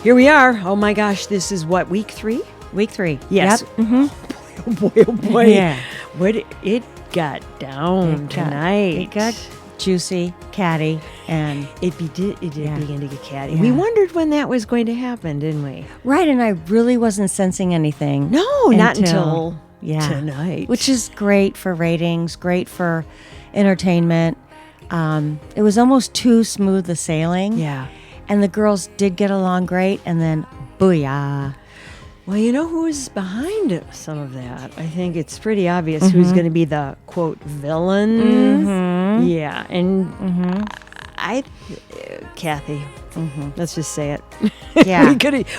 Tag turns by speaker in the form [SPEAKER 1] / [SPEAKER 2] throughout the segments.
[SPEAKER 1] Here we are. Oh my gosh, this is what, week 3?
[SPEAKER 2] Week 3.
[SPEAKER 1] Yes.
[SPEAKER 2] Yep. Mm-hmm.
[SPEAKER 1] Oh boy, oh boy.
[SPEAKER 2] Yeah.
[SPEAKER 1] What it got down tonight.
[SPEAKER 2] It got juicy, catty, and
[SPEAKER 1] It did begin to get catty.
[SPEAKER 2] Yeah.
[SPEAKER 1] We wondered when that was going to happen, didn't we?
[SPEAKER 2] right. And I really wasn't sensing anything.
[SPEAKER 1] No, not until
[SPEAKER 2] yeah.
[SPEAKER 1] tonight.
[SPEAKER 2] Which is great for ratings, great for entertainment. It was almost too smooth a sailing.
[SPEAKER 1] yeah.
[SPEAKER 2] And the girls did get along great, and then booyah.
[SPEAKER 1] Well, you know who is behind some of that? I think it's pretty obvious who's going to be the, quote, villain.
[SPEAKER 2] Mm-hmm.
[SPEAKER 1] Yeah, and Kathy. Let's just say it.
[SPEAKER 2] Yeah.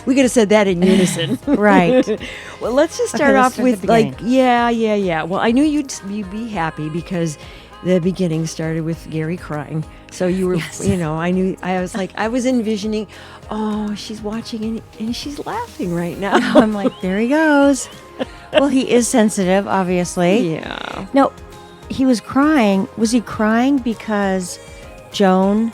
[SPEAKER 1] we could have said that in unison.
[SPEAKER 2] Right.
[SPEAKER 1] Well, let's just start off with yeah. Well, I knew you'd be happy because the beginning started with Gary crying. So you were, I was envisioning, oh, she's watching and she's laughing right now.
[SPEAKER 2] I'm like, there he goes. Well, he is sensitive, obviously.
[SPEAKER 1] Yeah.
[SPEAKER 2] No, he was crying. Was he crying because Joan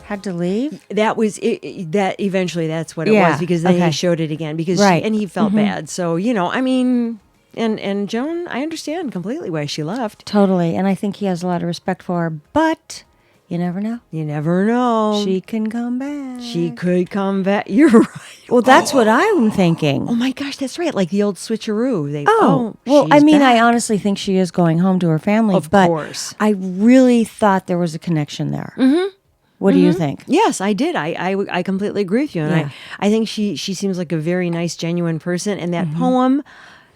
[SPEAKER 2] had to leave?
[SPEAKER 1] That was it. That eventually that's what it
[SPEAKER 2] Yeah,
[SPEAKER 1] was, because then
[SPEAKER 2] okay.
[SPEAKER 1] he showed it again because
[SPEAKER 2] Right.
[SPEAKER 1] and he felt bad. So, I mean, and Joan, I understand completely why she left.
[SPEAKER 2] Totally. And I think he has a lot of respect for her, but you never know.
[SPEAKER 1] You never know.
[SPEAKER 2] She can come back.
[SPEAKER 1] She could come back. You're right.
[SPEAKER 2] Well, that's what I'm thinking.
[SPEAKER 1] Oh my gosh, that's right. Like the old switcheroo.
[SPEAKER 2] Well, I
[SPEAKER 1] she's
[SPEAKER 2] mean,
[SPEAKER 1] back.
[SPEAKER 2] I honestly think she is going home to her family.
[SPEAKER 1] Of
[SPEAKER 2] but
[SPEAKER 1] course.
[SPEAKER 2] I really thought there was a connection there. Mm-hmm. What do you think?
[SPEAKER 1] Yes, I did. I completely agree with you. And
[SPEAKER 2] Yeah.
[SPEAKER 1] I think she seems like a very nice, genuine person. And that poem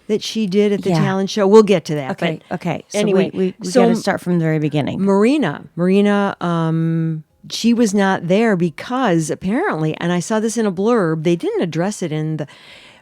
[SPEAKER 1] that she did at the
[SPEAKER 2] Yeah.
[SPEAKER 1] talent show, we'll get to that.
[SPEAKER 2] Okay.
[SPEAKER 1] But
[SPEAKER 2] Okay. So
[SPEAKER 1] anyway,
[SPEAKER 2] we got to start from the very beginning.
[SPEAKER 1] Marina, she was not there because apparently, and I saw this in a blurb, they didn't address it in the.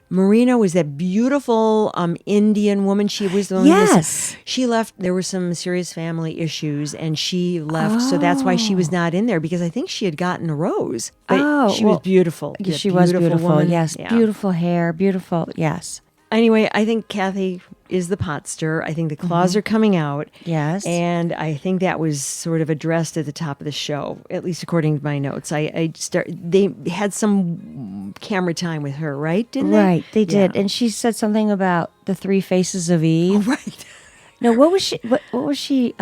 [SPEAKER 1] Marina was that beautiful Indian woman. She was the one.
[SPEAKER 2] Yes.
[SPEAKER 1] She left. There were some serious family issues, and she left. So that's why she was not in there, because I think she had gotten a rose. But she was beautiful.
[SPEAKER 2] She was beautiful.
[SPEAKER 1] Woman.
[SPEAKER 2] Yes.
[SPEAKER 1] Yeah.
[SPEAKER 2] Beautiful hair. Beautiful. Yes.
[SPEAKER 1] Anyway, I think Kathy is the pot stirrer. I think the claws are coming out.
[SPEAKER 2] Yes.
[SPEAKER 1] And I think that was sort of addressed at the top of the show, at least according to my notes. They had some camera time with her, right? Didn't they?
[SPEAKER 2] Right. They did.
[SPEAKER 1] Yeah.
[SPEAKER 2] And she said something about the 3 faces of Eve.
[SPEAKER 1] Oh, right.
[SPEAKER 2] No, what was she? What was she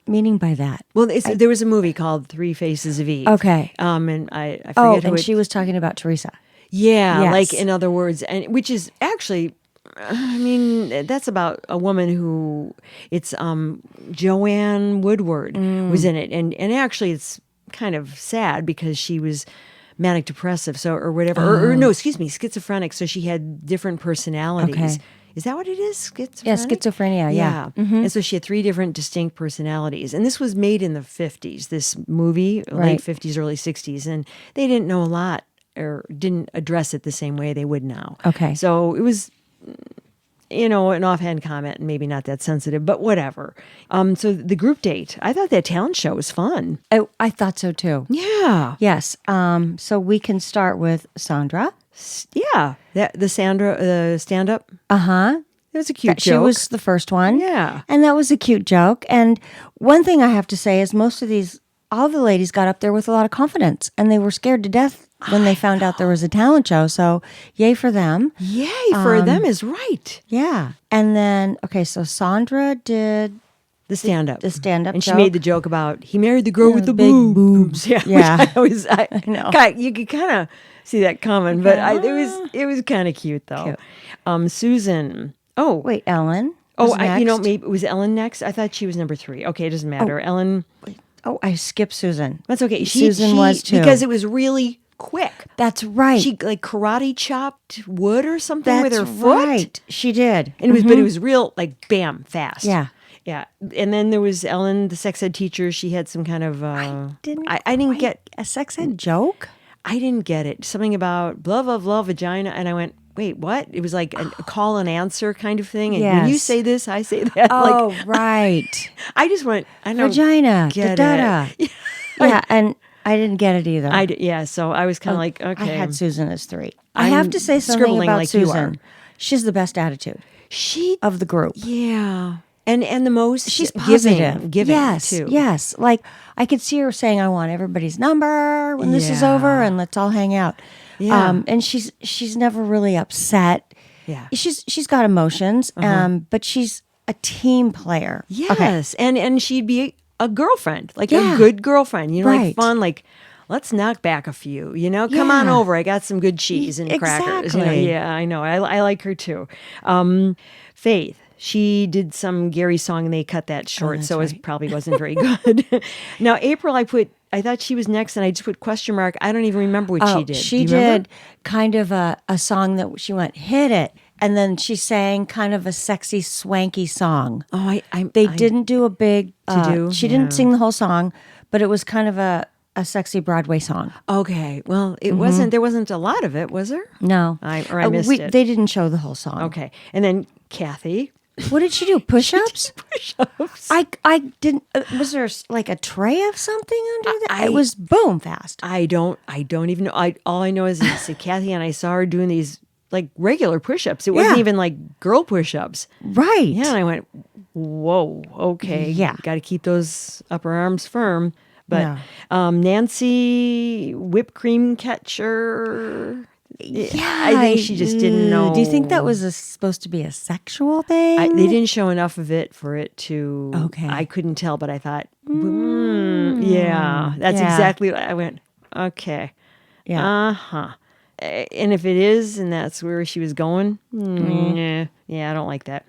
[SPEAKER 2] meaning by that?
[SPEAKER 1] Well, there was a movie called 3 Faces of Eve.
[SPEAKER 2] Okay.
[SPEAKER 1] And I forget
[SPEAKER 2] Oh,
[SPEAKER 1] who
[SPEAKER 2] and
[SPEAKER 1] she
[SPEAKER 2] she was talking about Teresa.
[SPEAKER 1] Yeah,
[SPEAKER 2] Yes.
[SPEAKER 1] like in other words, and which is actually, I mean, that's about a woman who it's Joanne Woodward was in it, and actually it's kind of sad because she was manic depressive, so or whatever, or no, excuse me, schizophrenic. So she had different personalities.
[SPEAKER 2] Okay.
[SPEAKER 1] Is that what it is? Schizophrenia?
[SPEAKER 2] Yeah, schizophrenia. Yeah.
[SPEAKER 1] And so she had 3 different distinct personalities. And this was made in the 50s, this movie,
[SPEAKER 2] Right.
[SPEAKER 1] late 50s, early 60s. And they didn't know a lot or didn't address it the same way they would now.
[SPEAKER 2] Okay.
[SPEAKER 1] So it was, an offhand comment, and maybe not that sensitive, but whatever. So the group date, I thought that talent show was fun.
[SPEAKER 2] I thought so too.
[SPEAKER 1] Yeah.
[SPEAKER 2] Yes. So we can start with Sandra.
[SPEAKER 1] Yeah. The stand-up.
[SPEAKER 2] Uh-huh.
[SPEAKER 1] It was a cute
[SPEAKER 2] She
[SPEAKER 1] joke.
[SPEAKER 2] was the first one.
[SPEAKER 1] Yeah.
[SPEAKER 2] And that was a cute joke. And one thing I have to say is all the ladies got up there with a lot of confidence, and they were scared to death when they found out there was a talent show. So yay for them.
[SPEAKER 1] Yay for them is right.
[SPEAKER 2] Yeah. And then, so Sandra did
[SPEAKER 1] The stand-up.
[SPEAKER 2] the stand-up
[SPEAKER 1] And she
[SPEAKER 2] joke.
[SPEAKER 1] made the joke about, he married the girl with the
[SPEAKER 2] big
[SPEAKER 1] boobs. Yeah.
[SPEAKER 2] Yeah.
[SPEAKER 1] Which I
[SPEAKER 2] know.
[SPEAKER 1] You could kind of see that coming, but it was kind of cute, though. Susan. Oh.
[SPEAKER 2] Wait, Ellen.
[SPEAKER 1] Oh,
[SPEAKER 2] was next.
[SPEAKER 1] maybe was Ellen next? I thought she was number 3. Okay, it doesn't matter. Ellen.
[SPEAKER 2] Oh, I skipped Susan.
[SPEAKER 1] That's okay.
[SPEAKER 2] Susan was too.
[SPEAKER 1] Because it was really quick.
[SPEAKER 2] That's right.
[SPEAKER 1] She like karate chopped wood or something with her
[SPEAKER 2] That's
[SPEAKER 1] foot.
[SPEAKER 2] right. She did.
[SPEAKER 1] And but it was real, like, bam, fast.
[SPEAKER 2] Yeah.
[SPEAKER 1] Yeah. And then there was Ellen, the sex ed teacher. She had some kind of, I didn't get
[SPEAKER 2] a sex ed joke.
[SPEAKER 1] I didn't get it. Something about blah, blah, blah, vagina. And I went, wait, what? It was like a call and answer kind of thing. And when you
[SPEAKER 2] Yes.
[SPEAKER 1] say this, I say that.
[SPEAKER 2] Oh,
[SPEAKER 1] Like,
[SPEAKER 2] right.
[SPEAKER 1] I just went, I don't
[SPEAKER 2] Vagina.
[SPEAKER 1] get
[SPEAKER 2] Da-da-da.
[SPEAKER 1] it.
[SPEAKER 2] Yeah, and I didn't get it either.
[SPEAKER 1] Yeah, so I was kind of like, okay.
[SPEAKER 2] I had Susan as 3. I
[SPEAKER 1] I'm
[SPEAKER 2] have to say something
[SPEAKER 1] scribbling
[SPEAKER 2] about
[SPEAKER 1] like you are.
[SPEAKER 2] Susan. She's the best attitude
[SPEAKER 1] She,
[SPEAKER 2] of the group.
[SPEAKER 1] yeah. And the most
[SPEAKER 2] She's positive.
[SPEAKER 1] giving
[SPEAKER 2] yes,
[SPEAKER 1] too.
[SPEAKER 2] Yes. Like I could see her saying, I want everybody's number when this is
[SPEAKER 1] Yeah.
[SPEAKER 2] over and let's all hang out.
[SPEAKER 1] Yeah.
[SPEAKER 2] And she's never really upset.
[SPEAKER 1] Yeah.
[SPEAKER 2] She's got emotions, but she's a team player.
[SPEAKER 1] Yes. And she'd be a girlfriend, like
[SPEAKER 2] Yeah.
[SPEAKER 1] a good girlfriend, like
[SPEAKER 2] Right.
[SPEAKER 1] fun, like let's knock back a few, come on
[SPEAKER 2] Yeah.
[SPEAKER 1] over. I got some good cheese and crackers.
[SPEAKER 2] Exactly.
[SPEAKER 1] Yeah, I know. I like her too. Faith, she did some Gary song and they cut that short,
[SPEAKER 2] that's
[SPEAKER 1] so
[SPEAKER 2] right.
[SPEAKER 1] it probably wasn't very good. Now, April, I thought she was next and I just put question mark. I don't even remember what she did.
[SPEAKER 2] She
[SPEAKER 1] Do you remember?
[SPEAKER 2] did kind of a song that she went, hit it. And then she sang kind of a sexy, swanky song.
[SPEAKER 1] Oh,
[SPEAKER 2] They didn't do a big
[SPEAKER 1] To-do?
[SPEAKER 2] She
[SPEAKER 1] Yeah.
[SPEAKER 2] didn't sing the whole song, but it was kind of a sexy Broadway song.
[SPEAKER 1] Okay. Well, it wasn't. There wasn't a lot of it, was there?
[SPEAKER 2] No,
[SPEAKER 1] I missed it.
[SPEAKER 2] They didn't show the whole song.
[SPEAKER 1] Okay. And then Kathy.
[SPEAKER 2] What did she do? Push-ups?
[SPEAKER 1] Push-ups.
[SPEAKER 2] I didn't. Was there like a tray of something under that?
[SPEAKER 1] I-
[SPEAKER 2] It was boom fast.
[SPEAKER 1] I don't even know. All I know is that Kathy and I saw her doing these like regular push-ups. It wasn't
[SPEAKER 2] Yeah.
[SPEAKER 1] even like girl push-ups.
[SPEAKER 2] Right.
[SPEAKER 1] Yeah, and I went, whoa, okay.
[SPEAKER 2] Yeah.
[SPEAKER 1] Got to keep those upper arms firm. But
[SPEAKER 2] Yeah.
[SPEAKER 1] Nancy, whipped cream catcher.
[SPEAKER 2] Yeah,
[SPEAKER 1] I think she just didn't know.
[SPEAKER 2] Do you think that was supposed to be a sexual thing?
[SPEAKER 1] They didn't show enough of it for it to.
[SPEAKER 2] Okay.
[SPEAKER 1] I couldn't tell, but I thought, yeah, that's
[SPEAKER 2] Yeah.
[SPEAKER 1] exactly what I went. Okay.
[SPEAKER 2] Yeah.
[SPEAKER 1] Uh-huh. And if it is, and that's where she was going, yeah, I don't like that.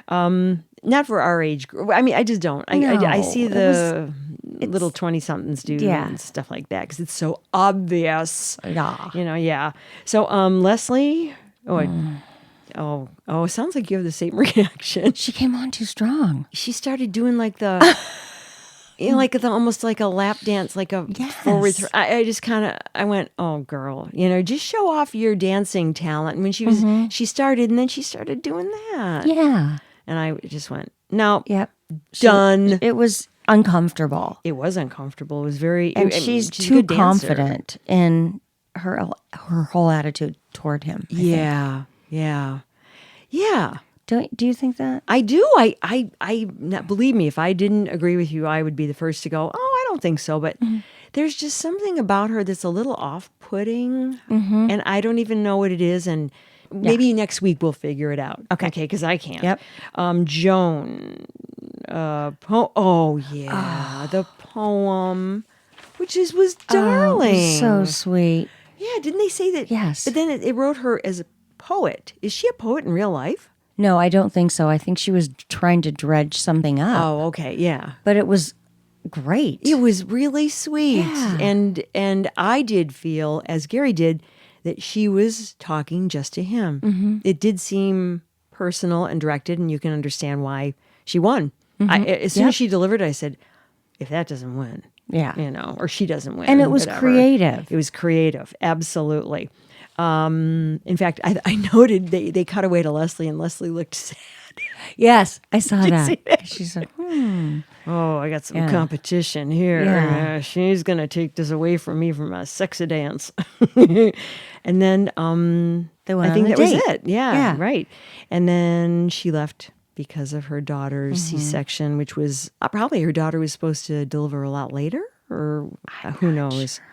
[SPEAKER 1] Not for our age group. I mean, I just don't. I see the little 20-somethings do and stuff like that because it's so obvious.
[SPEAKER 2] Yeah.
[SPEAKER 1] Yeah. So, Leslie, it sounds like you have the same reaction.
[SPEAKER 2] She came on too strong.
[SPEAKER 1] She started doing like the... almost like a lap dance, like a forward throw. I just I went, oh girl, just show off your dancing talent. And when she started, and then she started doing that.
[SPEAKER 2] Yeah.
[SPEAKER 1] And I just went, no,
[SPEAKER 2] Yep.
[SPEAKER 1] done.
[SPEAKER 2] It was uncomfortable.
[SPEAKER 1] It was uncomfortable. It was very,
[SPEAKER 2] And
[SPEAKER 1] she's a
[SPEAKER 2] too
[SPEAKER 1] good dancer.
[SPEAKER 2] confident in her whole attitude toward him. I think.
[SPEAKER 1] Yeah.
[SPEAKER 2] Do you think that?
[SPEAKER 1] I do. Believe me, if I didn't agree with you, I would be the first to go, oh, I don't think so. But there's just something about her that's a little off-putting, and I don't even know what it is. And maybe next week we'll figure it out. Okay, because I can't.
[SPEAKER 2] Yep.
[SPEAKER 1] Joan. The poem, which was darling.
[SPEAKER 2] So sweet.
[SPEAKER 1] Yeah, didn't they say that?
[SPEAKER 2] Yes.
[SPEAKER 1] But then it wrote her as a poet. Is she a poet in real life?
[SPEAKER 2] No, I don't think so. I think she was trying to dredge something up.
[SPEAKER 1] Oh, okay, yeah.
[SPEAKER 2] But it was great.
[SPEAKER 1] It was really sweet.
[SPEAKER 2] Yeah.
[SPEAKER 1] And I did feel, as Gary did, that she was talking just to him. It did seem personal and directed, and you can understand why she won. As soon as she delivered, I said, if that doesn't win, or she doesn't win.
[SPEAKER 2] And it was
[SPEAKER 1] whatever.
[SPEAKER 2] creative.
[SPEAKER 1] It was creative, absolutely. In fact, I noted they cut away to Leslie, and Leslie looked sad.
[SPEAKER 2] Yes, I saw that.
[SPEAKER 1] see that?
[SPEAKER 2] She's like,
[SPEAKER 1] Oh, I got some competition here.
[SPEAKER 2] Yeah.
[SPEAKER 1] She's going to take this away from me from a sexy dance. And then
[SPEAKER 2] They went
[SPEAKER 1] I think
[SPEAKER 2] on a
[SPEAKER 1] that was
[SPEAKER 2] date.
[SPEAKER 1] it. Yeah,
[SPEAKER 2] Yeah.
[SPEAKER 1] right. And then she left because of her daughter's C-section, which was probably her daughter was supposed to deliver a lot later, or who knows. Sure.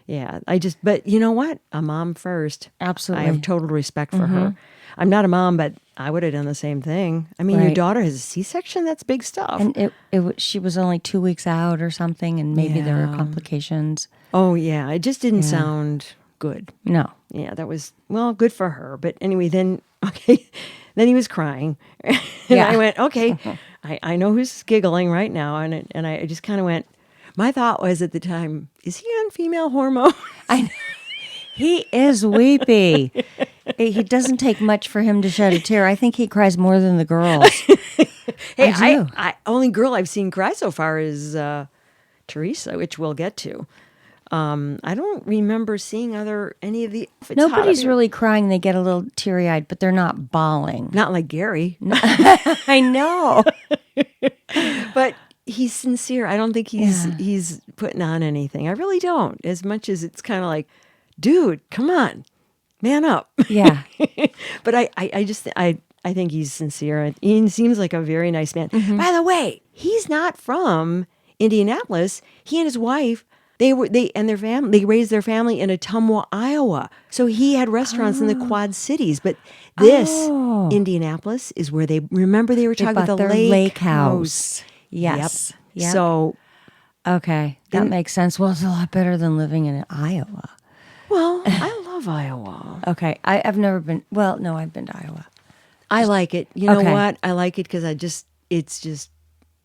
[SPEAKER 1] Yeah, but you know what? A mom first.
[SPEAKER 2] Absolutely.
[SPEAKER 1] I have total respect for her. I'm not a mom, but I would have done the same thing. I mean, your
[SPEAKER 2] Right.
[SPEAKER 1] daughter has a C-section? That's big stuff.
[SPEAKER 2] and she was only 2 weeks out or something, and maybe there were complications.
[SPEAKER 1] Oh, yeah. It just didn't sound good.
[SPEAKER 2] No.
[SPEAKER 1] Yeah, that was, good for her. But anyway, then he was crying. And I went, okay, I know who's giggling right now. And I just kind of went, my thought was at the time, is he on female hormone?
[SPEAKER 2] He is weepy. He doesn't take much for him to shed a tear. I think he cries more than the girls.
[SPEAKER 1] Hey,
[SPEAKER 2] I do.
[SPEAKER 1] only girl I've seen cry so far is Teresa, which we'll get to. I don't remember seeing any of the.
[SPEAKER 2] Nobody's really crying. They get a little teary-eyed, but they're not bawling.
[SPEAKER 1] Not like Gary.
[SPEAKER 2] I know.
[SPEAKER 1] But he's sincere. I don't think he's putting on anything. I really don't. As much as it's kind of like, dude, come on, man up.
[SPEAKER 2] Yeah.
[SPEAKER 1] But I think he's sincere. He seems like a very nice man. By the way, he's not from Indianapolis. He and his wife, They raised their family in Ottumwa, Iowa. So he had restaurants in the Quad Cities, but this Indianapolis is where they were talking about the
[SPEAKER 2] their lake house. Yes.
[SPEAKER 1] Yep. So
[SPEAKER 2] okay, that makes sense. Well, it's a lot better than living in Iowa.
[SPEAKER 1] Well, I love Iowa.
[SPEAKER 2] Okay, I've never been. Well, no, I've been to Iowa.
[SPEAKER 1] I like it. You know what? I like it because it's just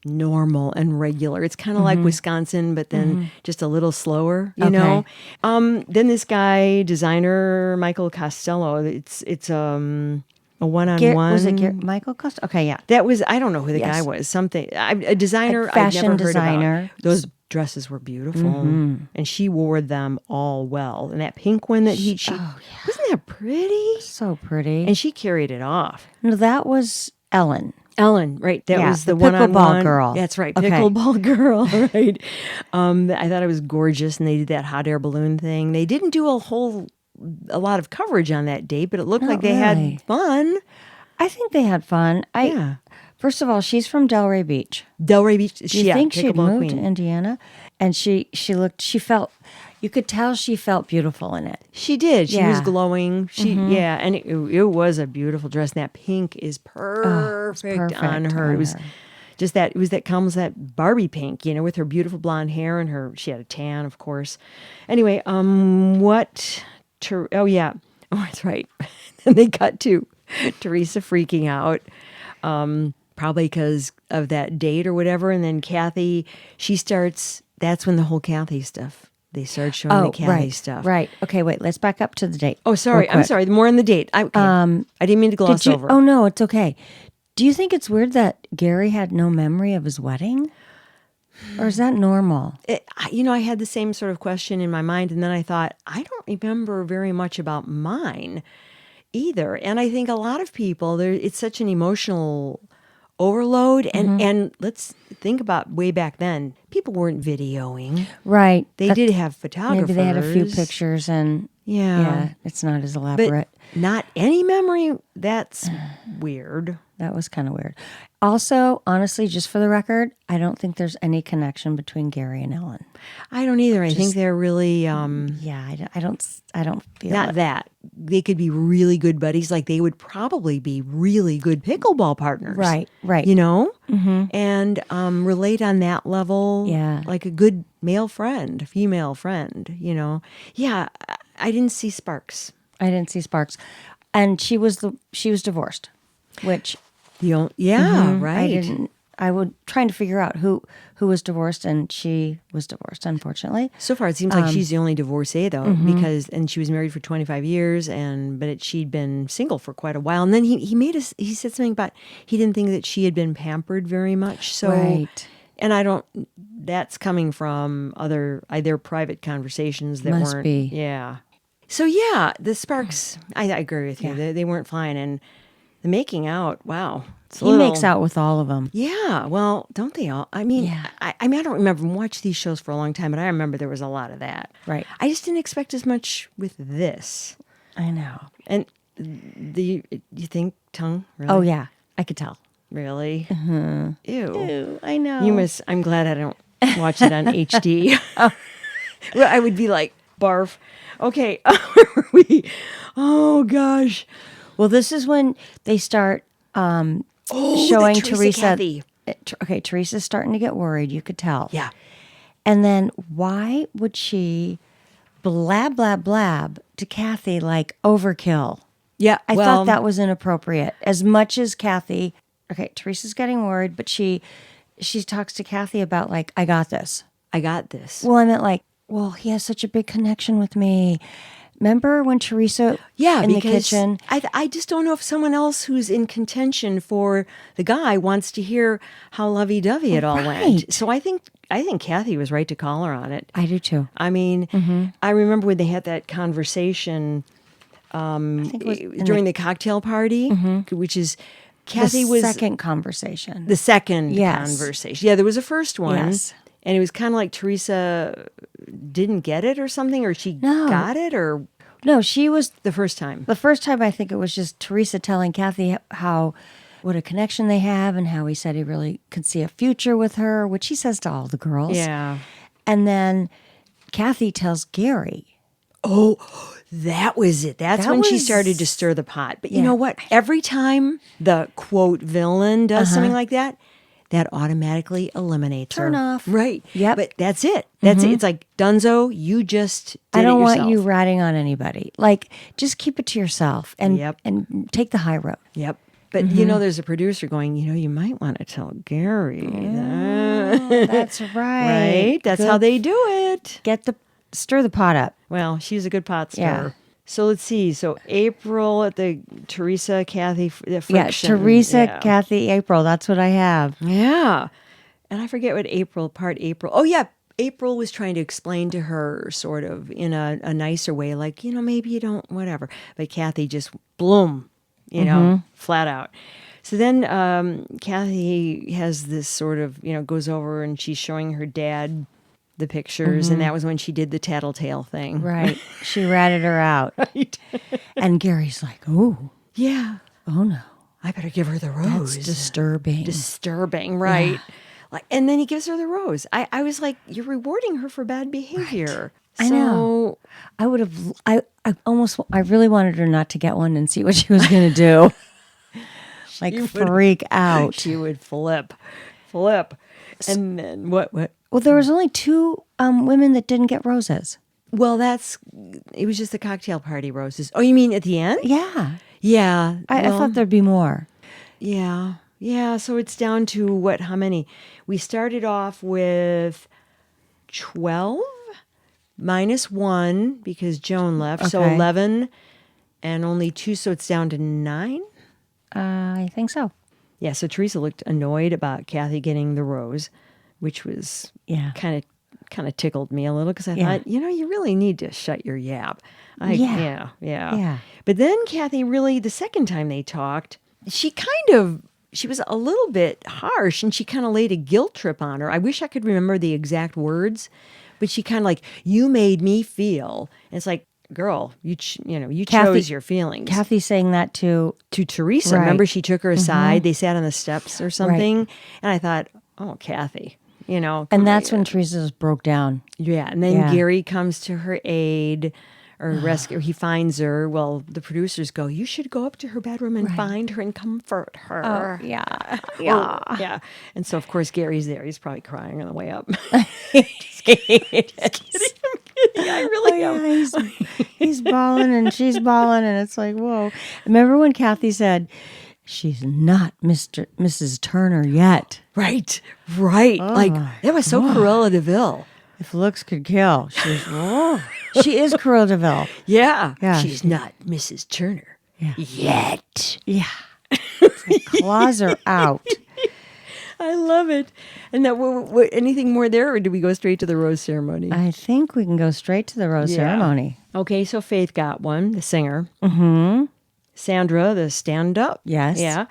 [SPEAKER 1] normal and regular. It's kind of like Wisconsin, but then just a little slower, you know? Then this guy, designer Michael Costello, it's a one-on-one.
[SPEAKER 2] Was it Michael Costello? Okay, yeah.
[SPEAKER 1] That was, I don't know who the guy was. A designer,
[SPEAKER 2] fashion
[SPEAKER 1] I'd never
[SPEAKER 2] designer.
[SPEAKER 1] heard about. Those dresses were beautiful. And she wore them all well. And that pink one that wasn't that pretty?
[SPEAKER 2] So pretty.
[SPEAKER 1] And she carried it off.
[SPEAKER 2] No, that was Ellen.
[SPEAKER 1] Ellen, right? That was the
[SPEAKER 2] pickleball
[SPEAKER 1] one-on-one
[SPEAKER 2] girl.
[SPEAKER 1] That's right,
[SPEAKER 2] Okay.
[SPEAKER 1] pickleball girl, right? I thought it was gorgeous, and they did that hot air balloon thing. They didn't do a lot of coverage on that date, but it looked like they had fun.
[SPEAKER 2] I think they had fun. First of all, she's from Delray Beach.
[SPEAKER 1] Delray Beach.
[SPEAKER 2] Do you think she'd moved
[SPEAKER 1] queen.
[SPEAKER 2] to Indiana? And she you could tell she felt beautiful in it.
[SPEAKER 1] She did. She was
[SPEAKER 2] Yeah.
[SPEAKER 1] glowing. And it was a beautiful dress. And that pink is perfect on her. It was just that. It was that Barbie pink, you know, with her beautiful blonde hair and she had a tan, of course. Anyway, that's right. Then they cut to Teresa freaking out. Probably because of that date or whatever. And then Kathy, that's when the whole Kathy stuff, they started showing the Kathy stuff.
[SPEAKER 2] Right. Okay, wait, let's back up to the date.
[SPEAKER 1] Oh, sorry. I'm sorry. More on the date. I didn't mean to gloss over.
[SPEAKER 2] Oh, no, it's okay. Do you think it's weird that Gary had no memory of his wedding? Or is that normal?
[SPEAKER 1] I had the same sort of question in my mind. And then I thought, I don't remember very much about mine either. And I think a lot of people, it's such an emotional overload, and let's think about way back then. People weren't videoing,
[SPEAKER 2] right?
[SPEAKER 1] They did have photographers.
[SPEAKER 2] Maybe they had a few pictures, and it's not as elaborate.
[SPEAKER 1] But not any memory. That's weird.
[SPEAKER 2] That was kind of weird. Also, honestly, just for the record, I don't think there's any connection between Gary and Ellen.
[SPEAKER 1] I don't either. I think they're really
[SPEAKER 2] I don't feel
[SPEAKER 1] not that. They could be really good buddies. Like they would probably be really good pickleball partners.
[SPEAKER 2] Right.
[SPEAKER 1] You know? And relate on that level.
[SPEAKER 2] Yeah.
[SPEAKER 1] Like a good male friend, female friend, you know? Yeah. I didn't see sparks.
[SPEAKER 2] And she was divorced, which
[SPEAKER 1] right.
[SPEAKER 2] I would trying to figure out who was divorced, and she was divorced, unfortunately.
[SPEAKER 1] So far, it seems like she's the only divorcee, though, and she was married for 25 years, but she'd been single for quite a while. And then he said something about he didn't think that she had been pampered very much. So,
[SPEAKER 2] right.
[SPEAKER 1] And that's coming from either private conversations that
[SPEAKER 2] Must
[SPEAKER 1] weren't.
[SPEAKER 2] be.
[SPEAKER 1] Yeah. So, the sparks, I agree with you. They weren't flying. And the making out, wow.
[SPEAKER 2] He makes out with all of them.
[SPEAKER 1] Yeah, well, don't they all? I mean, I don't remember. I watched these shows for a long time, but I remember there was a lot of that.
[SPEAKER 2] Right.
[SPEAKER 1] I just didn't expect as much with this.
[SPEAKER 2] I know.
[SPEAKER 1] And you think tongue? Really?
[SPEAKER 2] Oh yeah, I could tell.
[SPEAKER 1] Really?
[SPEAKER 2] Ew, I know.
[SPEAKER 1] I'm glad I don't watch it on HD. Well, I would be like, barf. Okay, where were we? Oh gosh.
[SPEAKER 2] Well, this is when they start showing Teresa.
[SPEAKER 1] Kathy.
[SPEAKER 2] Okay, Teresa's starting to get worried. You could tell.
[SPEAKER 1] Yeah.
[SPEAKER 2] And then why would she blab, blab, blab to Kathy like overkill?
[SPEAKER 1] Yeah.
[SPEAKER 2] I thought that was inappropriate. As much as Kathy, okay, Teresa's getting worried, but she talks to Kathy about like, I got this. Well, I meant like, well, he has such a big connection with me. Remember when Teresa in the kitchen?
[SPEAKER 1] I just don't know if someone else who's in contention for the guy wants to hear how lovey-dovey it all went. So I think Kathy was right to call her on it.
[SPEAKER 2] I do too.
[SPEAKER 1] I mean, I remember when they had that conversation during the cocktail party, which is Kathy
[SPEAKER 2] the
[SPEAKER 1] was
[SPEAKER 2] second conversation.
[SPEAKER 1] The second conversation. Yeah, there was a first one.
[SPEAKER 2] Yes.
[SPEAKER 1] And it was kind of like Teresa didn't get it or something, or she got it, or...
[SPEAKER 2] No, she was...
[SPEAKER 1] The first time.
[SPEAKER 2] The first time, I think it was just Teresa telling Kathy what a connection they have and how he said he really could see a future with her, which he says to all the girls.
[SPEAKER 1] Yeah.
[SPEAKER 2] And then Kathy tells Gary.
[SPEAKER 1] Oh, that was it. That's when she started to stir the pot. But you know what? Every time the quote villain does something like that, that automatically eliminates
[SPEAKER 2] Turn
[SPEAKER 1] her.
[SPEAKER 2] off.
[SPEAKER 1] Right.
[SPEAKER 2] Yep.
[SPEAKER 1] But that's it. That's it. It's like, Dunzo, you just did
[SPEAKER 2] I don't
[SPEAKER 1] it yourself.
[SPEAKER 2] want you ratting on anybody. Like, just keep it to yourself and and take the high road.
[SPEAKER 1] Yep. But you know, there's a producer going, you might want to tell Gary that.
[SPEAKER 2] That's right.
[SPEAKER 1] Right? That's how they do it.
[SPEAKER 2] Stir the pot up.
[SPEAKER 1] Well, she's a good pot stirrer.
[SPEAKER 2] Yeah.
[SPEAKER 1] So let's see. So April at the Teresa, Kathy, the friction.
[SPEAKER 2] Yeah, Teresa, Kathy, April. That's what I have.
[SPEAKER 1] Yeah. And I forget what part April. Oh, yeah. April was trying to explain to her sort of in a nicer way, like, maybe you don't, whatever. But Kathy just, bloom, flat out. So then Kathy has this sort of, goes over and she's showing her dad the pictures, and that was when she did the tattletale thing.
[SPEAKER 2] Right. She ratted her out.
[SPEAKER 1] Right.
[SPEAKER 2] And Gary's like, oh.
[SPEAKER 1] Yeah.
[SPEAKER 2] Oh, no.
[SPEAKER 1] I better give her the rose.
[SPEAKER 2] That's disturbing.
[SPEAKER 1] Disturbing, right. Yeah. Like, and then he gives her the rose. I was like, you're rewarding her for bad behavior.
[SPEAKER 2] Right. I know. I would have, I really wanted her not to get one and see what she was going to do. Like, freak out.
[SPEAKER 1] She would flip. And then what?
[SPEAKER 2] Well, there was only 2 women that didn't get roses.
[SPEAKER 1] Well, it was just the cocktail party roses. Oh, you mean at the end?
[SPEAKER 2] Yeah.
[SPEAKER 1] Yeah.
[SPEAKER 2] I thought there'd be more.
[SPEAKER 1] Yeah. Yeah. So it's down to how many? We started off with 12 minus 1 because Joan left. Okay. So 11 and only 2. So it's down to 9.
[SPEAKER 2] I think so.
[SPEAKER 1] Yeah. So Teresa looked annoyed about Kathy getting the rose, which was kind of tickled me a little because I thought, you really need to shut your yap. Yeah. But then Kathy really, the second time they talked, she was a little bit harsh and she kind of laid a guilt trip on her. I wish I could remember the exact words, but she kind of like, you made me feel. And it's like, girl, you chose your feelings.
[SPEAKER 2] Kathy saying that to
[SPEAKER 1] Teresa. Right. Remember, she took her aside. They sat on the steps or something. Right. And I thought, oh, Kathy.
[SPEAKER 2] And that's when Teresa broke down.
[SPEAKER 1] Yeah. And then Gary comes to her aid or rescue. He finds her. Well, the producers go, you should go up to her bedroom and find her and comfort her.
[SPEAKER 2] Oh, yeah.
[SPEAKER 1] Yeah. Yeah. And so, of course, Gary's there. He's probably crying on the way up.
[SPEAKER 2] Just kidding.
[SPEAKER 1] I really am.
[SPEAKER 2] He's bawling and she's bawling. And it's like, whoa. Remember when Kathy said, she's not Mrs. Turner yet.
[SPEAKER 1] Right. Oh, like, that was so Cruella de Vil.
[SPEAKER 2] If looks could kill. She is Cruella de Vil.
[SPEAKER 1] Yeah. She's not Mrs. Turner yet.
[SPEAKER 2] Yeah. Like, claws are out.
[SPEAKER 1] I love it. And that anything more there, or do we go straight to the rose ceremony?
[SPEAKER 2] I think we can go straight to the rose ceremony.
[SPEAKER 1] Okay, so Faith got one, the singer.
[SPEAKER 2] Mm-hmm.
[SPEAKER 1] Sandra, the stand-up.
[SPEAKER 2] Yes.
[SPEAKER 1] Yeah.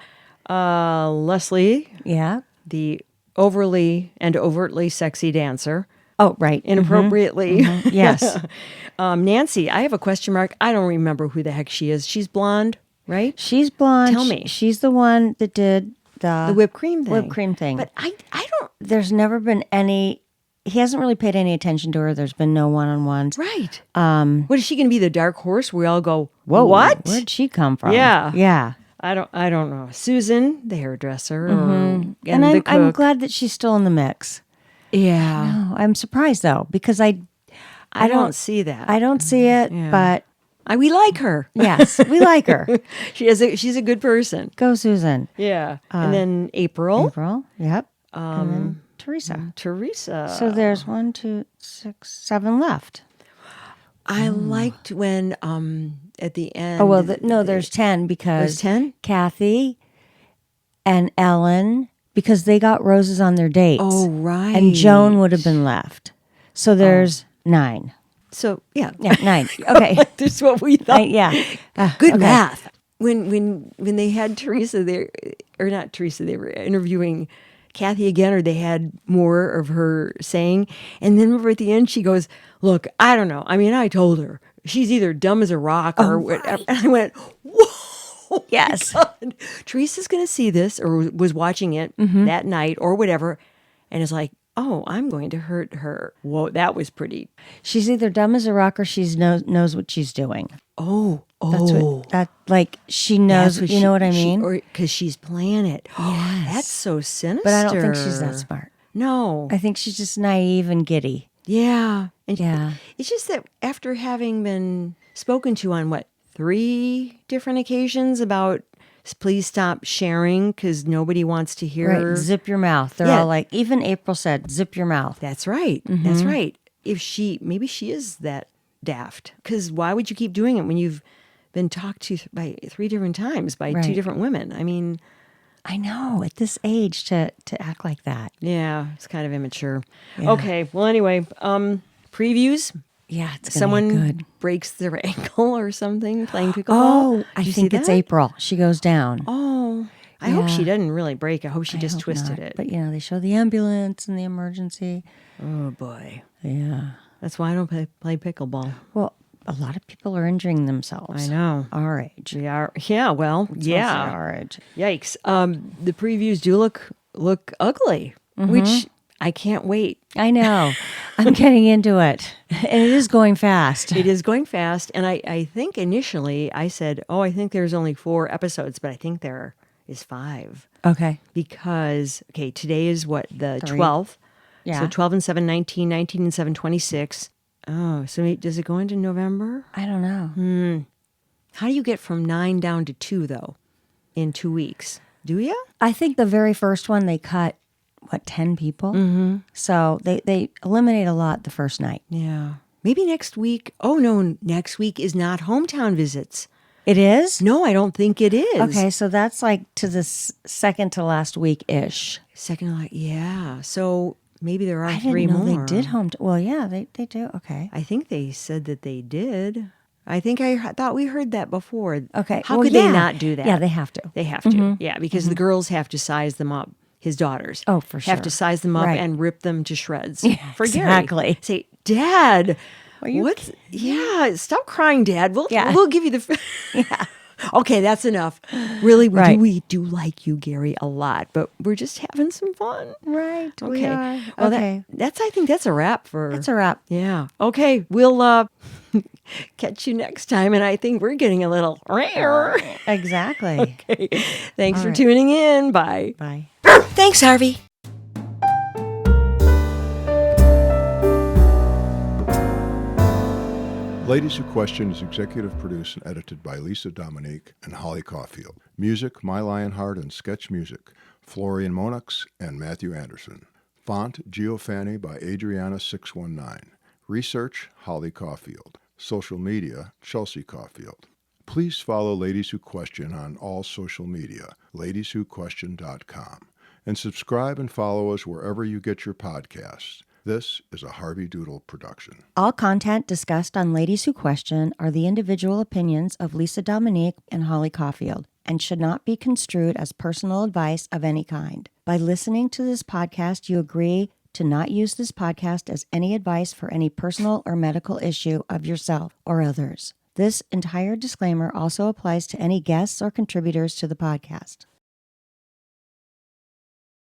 [SPEAKER 1] Leslie.
[SPEAKER 2] Yeah.
[SPEAKER 1] The overly and overtly sexy dancer.
[SPEAKER 2] Oh, right.
[SPEAKER 1] Inappropriately.
[SPEAKER 2] Mm-hmm. Yes.
[SPEAKER 1] Nancy, I have a question mark. I don't remember who the heck she is. She's blonde, right?
[SPEAKER 2] She's blonde.
[SPEAKER 1] Tell me.
[SPEAKER 2] She's the one that did the
[SPEAKER 1] whipped cream thing.
[SPEAKER 2] Whipped cream thing.
[SPEAKER 1] But I don't...
[SPEAKER 2] There's never been any... He hasn't really paid any attention to her. There's been no one-on-ones.
[SPEAKER 1] Right. What, is she going to be the dark horse? We all go, whoa, what?
[SPEAKER 2] Where'd she come from?
[SPEAKER 1] Yeah.
[SPEAKER 2] Yeah.
[SPEAKER 1] I don't know. Susan, the hairdresser.
[SPEAKER 2] And I'm glad that she's still in the mix.
[SPEAKER 1] Yeah.
[SPEAKER 2] No, I'm surprised, though, because I
[SPEAKER 1] don't see that.
[SPEAKER 2] I don't see it, but...
[SPEAKER 1] we like her.
[SPEAKER 2] Yes, we like her.
[SPEAKER 1] She's a good person.
[SPEAKER 2] Go, Susan.
[SPEAKER 1] Yeah. And then April.
[SPEAKER 2] Yep. And then Teresa. So there's 1, 2, 6, 7 left.
[SPEAKER 1] I liked when at the end.
[SPEAKER 2] Oh, well, there's 10 because
[SPEAKER 1] there's 10?
[SPEAKER 2] Kathy and Ellen, because they got roses on their dates.
[SPEAKER 1] Oh, right.
[SPEAKER 2] And Joan would have been left. So there's 9.
[SPEAKER 1] So, yeah.
[SPEAKER 2] Yeah, 9. Okay.
[SPEAKER 1] That's what we thought. Good math. When they had Teresa there, or not Teresa, they were interviewing Kathy again, or they had more of her saying. And then remember at the end, she goes, look, I don't know. I mean, I told her she's either dumb as a rock or whatever. Right. And I went, whoa.
[SPEAKER 2] Yes.
[SPEAKER 1] God. Teresa's going to see this or was watching it that night or whatever. And it's like, oh, I'm going to hurt her. Whoa, that was pretty.
[SPEAKER 2] She's either dumb as a rock or she knows what she's doing. That's what she knows. You know what I mean?
[SPEAKER 1] Or because she's playing it.
[SPEAKER 2] Yes.
[SPEAKER 1] That's so sinister.
[SPEAKER 2] But I don't think she's that smart.
[SPEAKER 1] No.
[SPEAKER 2] I think she's just naive and giddy.
[SPEAKER 1] Yeah. And
[SPEAKER 2] Yeah.
[SPEAKER 1] It's just that after having been spoken to on 3 different occasions about please stop sharing because nobody wants to hear.
[SPEAKER 2] Right. Zip your mouth. They're all like, even April said, zip your mouth.
[SPEAKER 1] That's right. That's right. Maybe she is that daft. Because why would you keep doing it when you've been talked to by 3 different times by 2 different women? I mean,
[SPEAKER 2] I know at this age to act like that.
[SPEAKER 1] Yeah, it's kind of immature.
[SPEAKER 2] Yeah.
[SPEAKER 1] Okay. Well, anyway, previews.
[SPEAKER 2] Yeah, it's
[SPEAKER 1] Someone
[SPEAKER 2] good.
[SPEAKER 1] breaks their ankle or something playing pickleball.
[SPEAKER 2] Oh, I
[SPEAKER 1] Did you
[SPEAKER 2] think
[SPEAKER 1] see
[SPEAKER 2] it's
[SPEAKER 1] that?
[SPEAKER 2] April. She goes down.
[SPEAKER 1] Oh, I hope she didn't really break. I hope she just twisted it.
[SPEAKER 2] But they show the ambulance and the emergency.
[SPEAKER 1] Oh boy.
[SPEAKER 2] Yeah.
[SPEAKER 1] That's why I don't play pickleball.
[SPEAKER 2] Well, a lot of people are injuring themselves.
[SPEAKER 1] I know.
[SPEAKER 2] Our age.
[SPEAKER 1] Yeah. Well, yeah.
[SPEAKER 2] Our age.
[SPEAKER 1] Yikes. The previews do look ugly, which I can't wait.
[SPEAKER 2] I know. I'm getting into it. And it is going fast.
[SPEAKER 1] It is going fast. And I think initially I said, I think there's only 4 episodes, but I think there is 5.
[SPEAKER 2] Okay.
[SPEAKER 1] Because, today is the
[SPEAKER 2] 3.
[SPEAKER 1] 12th.
[SPEAKER 2] Yeah.
[SPEAKER 1] So 12 and 7, 19, 19 and 7, 26. Oh, so does it go into November?
[SPEAKER 2] I don't know.
[SPEAKER 1] How do you get from 9 down to 2, though, in 2 weeks? Do you?
[SPEAKER 2] I think the very first one they cut, 10 people? Mm-hmm. So they eliminate a lot the first night.
[SPEAKER 1] Yeah. Maybe next week. Oh, no, next week is not hometown visits.
[SPEAKER 2] It is?
[SPEAKER 1] No, I don't think it is.
[SPEAKER 2] Okay, so that's to the second to last week-ish.
[SPEAKER 1] Yeah. So maybe there are
[SPEAKER 2] I
[SPEAKER 1] 3
[SPEAKER 2] didn't know
[SPEAKER 1] more.
[SPEAKER 2] they did well, yeah, they do. Okay.
[SPEAKER 1] I think they said that they did. I think I thought we heard that before.
[SPEAKER 2] Okay.
[SPEAKER 1] How could they not do that?
[SPEAKER 2] Yeah, they have to.
[SPEAKER 1] They have to. Yeah, because the girls have to size them up. His daughters.
[SPEAKER 2] Oh, for sure.
[SPEAKER 1] Have to size them up
[SPEAKER 2] Right.
[SPEAKER 1] and rip them to shreds.
[SPEAKER 2] Yeah,
[SPEAKER 1] for
[SPEAKER 2] exactly.
[SPEAKER 1] Gary. Say, Dad,
[SPEAKER 2] you
[SPEAKER 1] what? Yeah, stop crying, Dad. We'll give you the.
[SPEAKER 2] Yeah.
[SPEAKER 1] Okay, that's enough. Really,
[SPEAKER 2] Right.
[SPEAKER 1] we do like you, Gary, a lot, but we're just having some fun.
[SPEAKER 2] Right.
[SPEAKER 1] Okay.
[SPEAKER 2] We are.
[SPEAKER 1] Well,
[SPEAKER 2] okay.
[SPEAKER 1] I think that's a wrap for.
[SPEAKER 2] That's a wrap.
[SPEAKER 1] Yeah. Okay, we'll catch you next time, and I think we're getting a little.
[SPEAKER 2] Exactly.
[SPEAKER 1] Okay. Thanks for tuning in. Bye.
[SPEAKER 2] Bye.
[SPEAKER 1] Thanks, Harvey.
[SPEAKER 3] Ladies Who Question is executive produced and edited by Lisa, Dominique, and Holly Caulfield. Music, My Lionheart and Sketch Music, Florian Monax and Matthew Anderson. Font, Geofanny by Adriana619. Research, Holly Caulfield. Social media, Chelsea Caulfield. Please follow Ladies Who Question on all social media, ladieswhoquestion.com. And subscribe and follow us wherever you get your podcasts. This is a HarveyDoodle production.
[SPEAKER 2] All content discussed on Ladies Who Question are the individual opinions of Lisa Dominique and Holly Caulfield and should not be construed as personal advice of any kind. By listening to this podcast, you agree to not use this podcast as any advice for any personal or medical issue of yourself or others. This entire disclaimer also applies to any guests or contributors to the podcast.